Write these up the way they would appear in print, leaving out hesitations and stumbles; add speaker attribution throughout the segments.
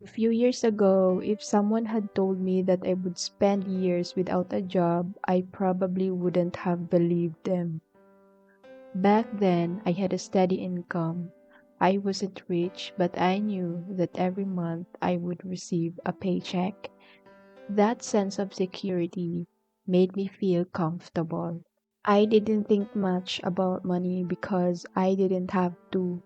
Speaker 1: A few years ago, if someone had told me that I would spend years without a job, I probably wouldn't have believed them. Back then, I had a steady income. I wasn't rich, but I knew that every month I would receive a paycheck. That sense of security made me feel comfortable. I didn't think much about money because I didn't have to.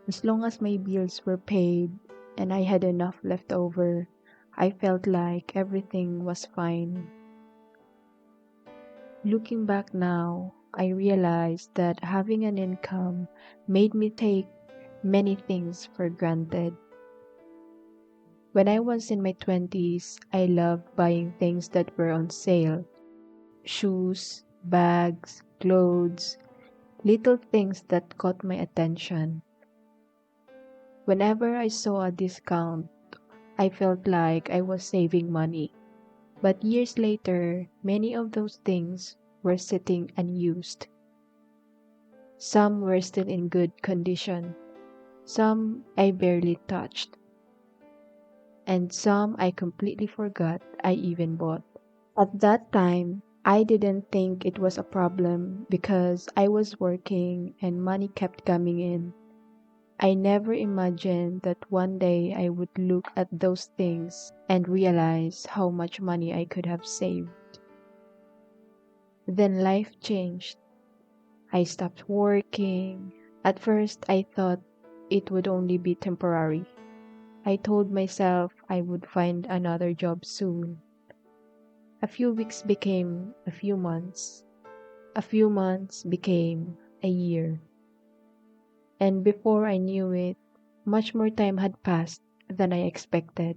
Speaker 1: As long as my bills were paid and I had enough left over, I felt like everything was fine. Looking back now, I realized that having an income made me take many things for granted. When I was in my 20s, I loved buying things that were on sale: shoes, bags, clothes, little things that caught my attention. Whenever I saw a discount, I felt like I was saving money. But years later, many of those things were sitting unused. Some were still in good condition, some I barely touched, and some I completely forgot I even bought. At that time, I didn't think it was a problem because I was working and money kept coming in. I never imagined that one day I would look at those things and realize how much money I could have saved. Then life changed. I stopped working. At first, I thought it would only be temporary. I told myself I would find another job soon. A few weeks became a few months. A few months became a year. And before I knew it, much more time had passed than I expected.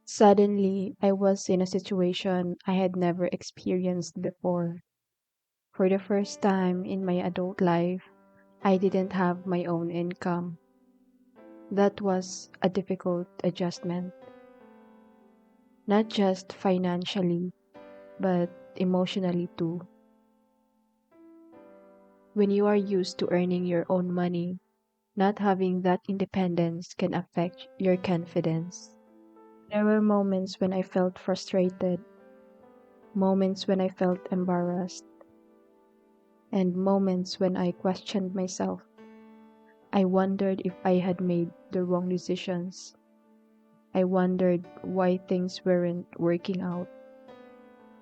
Speaker 1: Suddenly, I was in a situation I had never experienced before. For the first time in my adult life, I didn't have my own income. That was a difficult adjustment, not just financially, but emotionally too. When you are used to earning your own money, not having that independence can affect your confidence. There were moments when I felt frustrated, moments when I felt embarrassed, and moments when I questioned myself. I wondered if I had made the wrong decisions. I wondered why things weren't working out.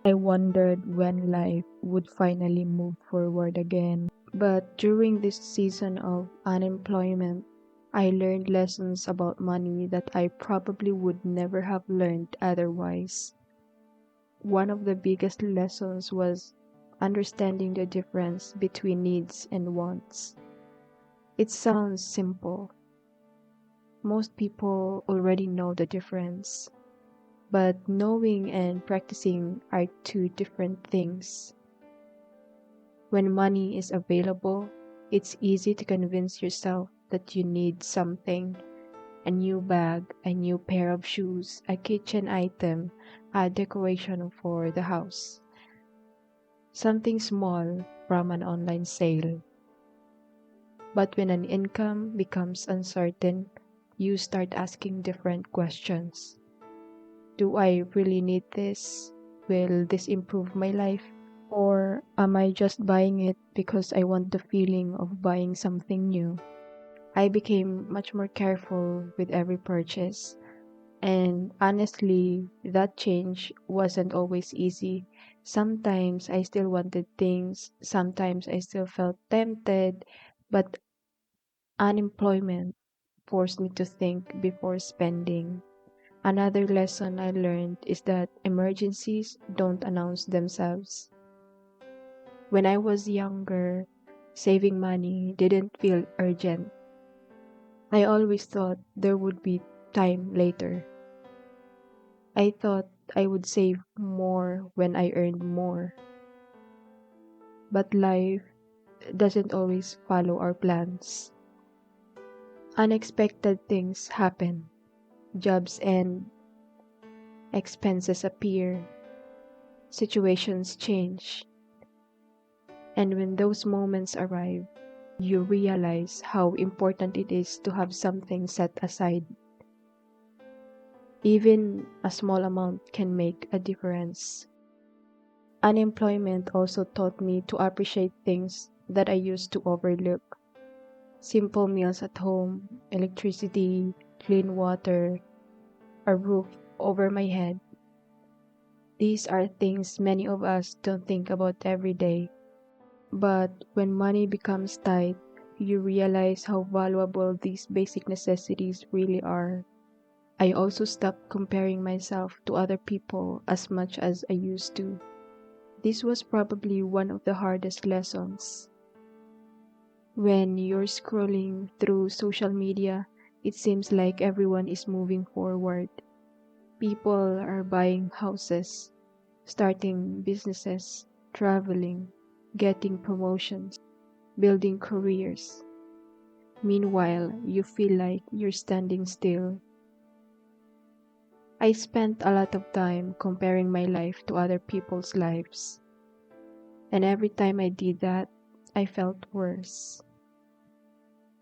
Speaker 1: I wondered when life would finally move forward again. But during this season of unemployment, I learned lessons about money that I probably would never have learned otherwise. One of the biggest lessons was understanding the difference between needs and wants. It sounds simple. Most people already know the difference, but knowing and practicing are two different things. When money is available, it's easy to convince yourself that you need something: a new bag, a new pair of shoes, a kitchen item, a decoration for the house, something small from an online sale. But when an income becomes uncertain, you start asking different questions. Do I really need this? Will this improve my life? Or am I just buying it because I want the feeling of buying something new? I became much more careful with every purchase. And honestly, that change wasn't always easy. Sometimes I still wanted things, sometimes I still felt tempted, but unemployment forced me to think before spending. Another lesson I learned is that emergencies don't announce themselves. When I was younger, saving money didn't feel urgent. I always thought there would be time later. I thought I would save more when I earned more. But life doesn't always follow our plans. Unexpected things happen. Jobs end, expenses appear, situations change. And when those moments arrive, you realize how important it is to have something set aside. Even a small amount can make a difference. Unemployment also taught me to appreciate things that I used to overlook. Simple meals at home, electricity, clean water, a roof over my head. These are things many of us don't think about every day. But when money becomes tight, you realize how valuable these basic necessities really are. I also stopped comparing myself to other people as much as I used to. This was probably one of the hardest lessons. When you're scrolling through social media, it seems like everyone is moving forward. People are buying houses, starting businesses, traveling, getting promotions, building careers. Meanwhile, you feel like you're standing still. I spent a lot of time comparing my life to other people's lives, and every time I did that, I felt worse.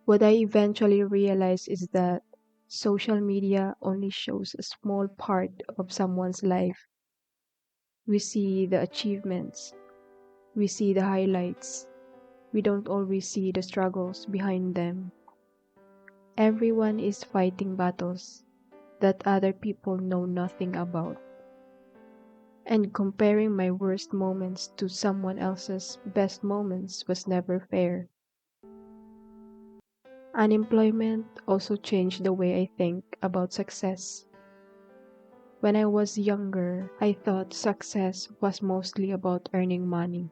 Speaker 1: What I eventually realized is that social media only shows a small part of someone's life. We see the achievements, we see the highlights, we don't always see the struggles behind them. Everyone is fighting battles that other people know nothing about. And comparing my worst moments to someone else's best moments was never fair. Unemployment also changed the way I think about success. When I was younger, I thought success was mostly about earning money.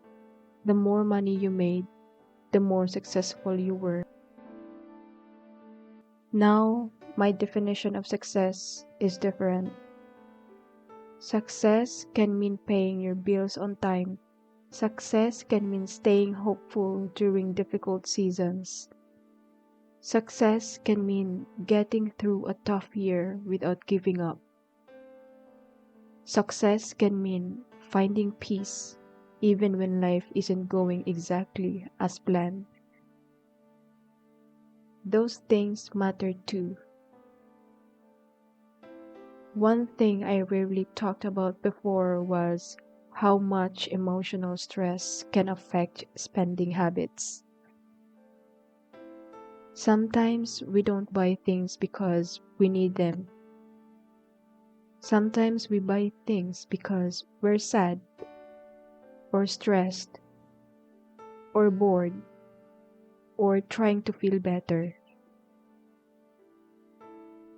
Speaker 1: The more money you made, the more successful you were. Now, my definition of success is different. Success can mean paying your bills on time. Success can mean staying hopeful during difficult seasons. Success can mean getting through a tough year without giving up. Success can mean finding peace even when life isn't going exactly as planned. Those things matter too. One thing I rarely talked about before was how much emotional stress can affect spending habits. Sometimes we don't buy things because we need them. Sometimes we buy things because we're sad, or stressed, or bored, or trying to feel better.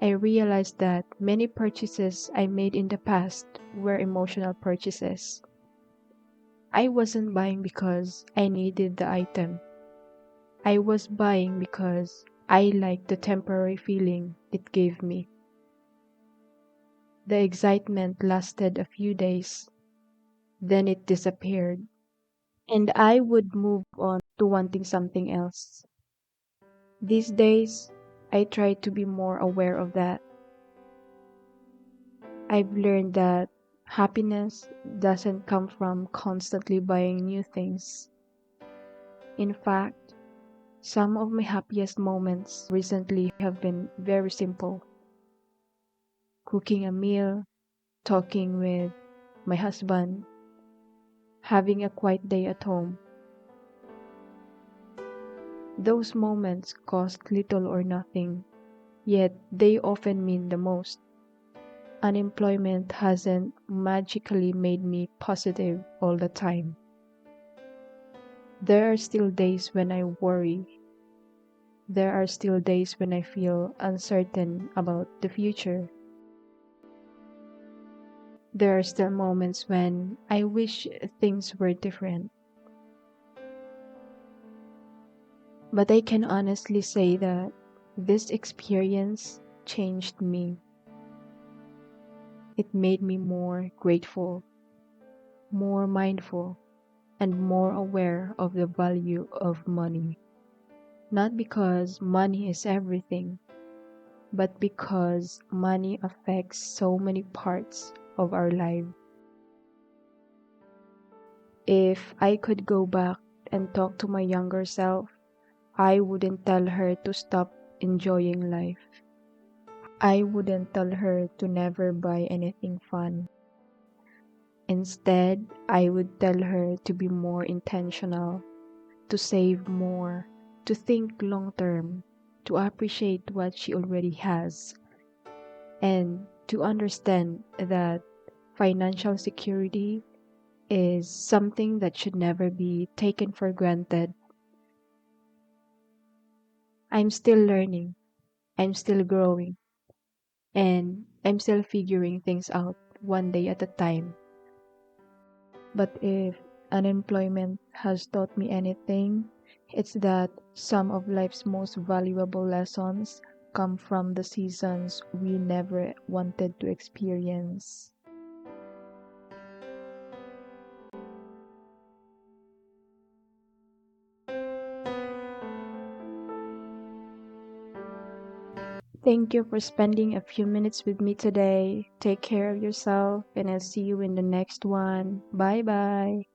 Speaker 1: I realized that many purchases I made in the past were emotional purchases. I wasn't buying because I needed the item. I was buying because I liked the temporary feeling it gave me. The excitement lasted a few days, then it disappeared, and I would move on to wanting something else. These days, I try to be more aware of that. I've learned that happiness doesn't come from constantly buying new things. In fact, some of my happiest moments recently have been very simple. Cooking a meal, talking with my husband, having a quiet day at home. Those moments cost little or nothing, yet they often mean the most. Unemployment hasn't magically made me positive all the time. There are still days when I worry. There are still days when I feel uncertain about the future. There are still moments when I wish things were different. But I can honestly say that this experience changed me. It made me more grateful, more mindful, and more aware of the value of money. Not because money is everything, but because money affects so many parts of our life. If I could go back and talk to my younger self, I wouldn't tell her to stop enjoying life. I wouldn't tell her to never buy anything fun. Instead, I would tell her to be more intentional, to save more, to think long term, to appreciate what she already has, and to understand that financial security is something that should never be taken for granted. I'm still learning, I'm still growing, and I'm still figuring things out one day at a time. But if unemployment has taught me anything, it's that some of life's most valuable lessons come from the seasons we never wanted to experience. Thank you for spending a few minutes with me today. Take care of yourself, and I'll see you in the next one. Bye bye.